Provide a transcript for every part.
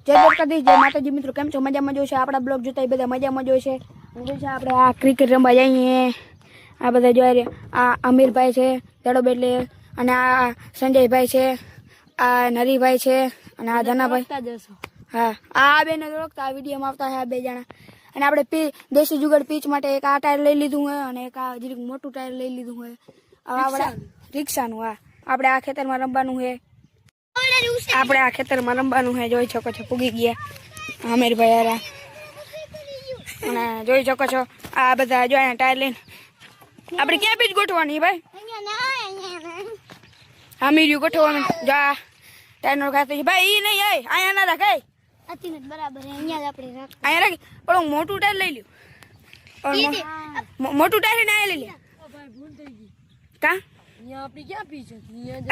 જય દ્વારકાધીશ, જય માતાજી મિત્રો. કેમ છો? મજામાં જોશે. આપણા બ્લોગ જોતા બધા મજામાં જોશે. જોશે આપણે આ ક્રિકેટ રમવા જઈએ. આ બધા જોઈ આ અમીરભાઈ છે દડો બેટલે, અને આ સંજયભાઈ છે, આ નરીભાઈ છે, અને આ ધનાભાઈ. હા, આ બેને ઓળખતા આ વિડીયોમાં આવતા છે આ બે જણા. અને આપણે દેશી જુગાડ પીચ માટે એક આ ટાયર લઈ લીધું હોય અને એક આ જરીક મોટું ટાયર લઈ લીધું હોય. આપણે રિક્ષાનું. હા, આપણે આ ખેતરમાં રમવાનું છે. આપણે આ ખેતરમાં રમવાનું છે. જોઈ શકો છો પૂગી ગયા અમીરભાઈ હારા. અને જોઈ શકો છો આ બધા જો ટાયર લઈને આપણે ક્યાં બીજ ગોઠવાની ભાઈ? અમીર્યું ગોઠવવાનું. જા ટાયરનો ખાતો ભાઈ ઈ નહીં આય અહીંયા ના રાખાય. બરાબર અહીંયા જ આપણે રાખ. અહીંયા રાખી પણ મોટું ટાયર લઈ લ્યો. મોટું ટાયર ને અહીંયા લઈ લે. કા આપણી ક્યાં પી છે?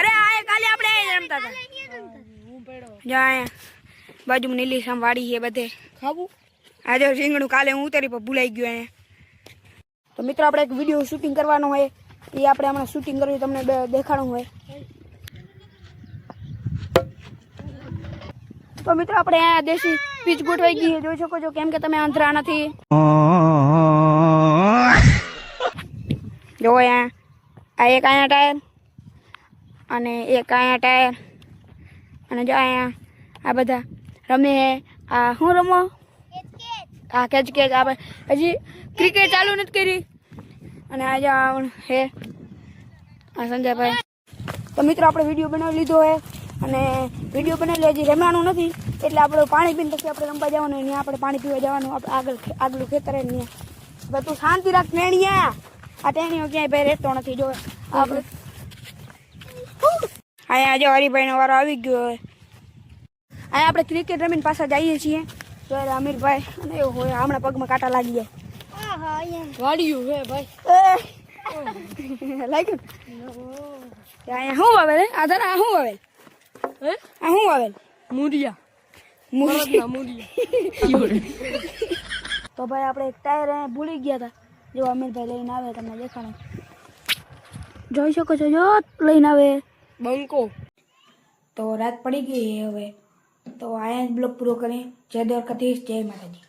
અરે આ કાલે આપણે અહીંયા રમતા હતા. જા અહીંયા બાજુમાં નીલી સામ વાડી છે બધે. ખાવું આજે રીંગણું કાલે હું ઉતારી પર ભૂલાઈ ગયું અહીંયા. તો મિત્રો આપણે એક વિડીયો શૂટિંગ કરવાનો હોય, એ આપણે હમણાં શૂટિંગ કરવી તમને દેખાડવું હોય. તો મિત્રો આપણે આ દેશી પીચ ગોઠવાઈ ગઈ જોઈ શકો છો. કેમ કે તમે અંતરા નથી. જો આ એક અહીંયા ટાયર અને એક અહીંયા ટાયર, અને જો અહીંયા આ બધા રમે. આ શું રમો? આ કેચ કેચ. આપણે હજી ક્રિકેટ ચાલુ નથી કરી. અને આજે હે આ સંજયભાઈ. તો મિત્રો આપણે વિડીયો બનાવી લીધો હોય, અને વિડીયો બનાવી હજી રમવાનું નથી, એટલે આપણે પાણી પીને પછી આપણે રમવા જવાનું. ત્યાં આપણે પાણી પીવા જવાનું. આપણે આગલું ખેતર ને ત્યાં. તું શાંતિ રાખ ટેણિયા. આ ટેણીઓ ક્યાંય ભાઈ રહેતો નથી. જો આપણે અહીંયા જો હરિભાઈનો વારો આવી ગયો હોય. અહીંયા આપણે ક્રિકેટ રમીને પાછા જઈએ છીએ. ત્યારે અમીરભાઈ અને એવું હોય હમણાં પગમાં કાંટા લાગી જાય. વાડ્યું હે ભાઈ લાગ્યું. અહીંયા શું વાવેલ? આ ધરા શું વાવેલ? આ શું વાવેલ? મુરિયા. તો ભાઈ આપણે એક ટાયર ભૂલી ગયા હતા. જો અમીરભાઈ લઈને આવે તમને દેખાડો. જોઈ શકો છો. જો લઈને આવે બંકો. તો રાત પડી ગઈ હવે. તો અહીંયા જ બ્લોગ પૂરો કરીએ. જય દ્વારકાધીશ, જય માતાજી.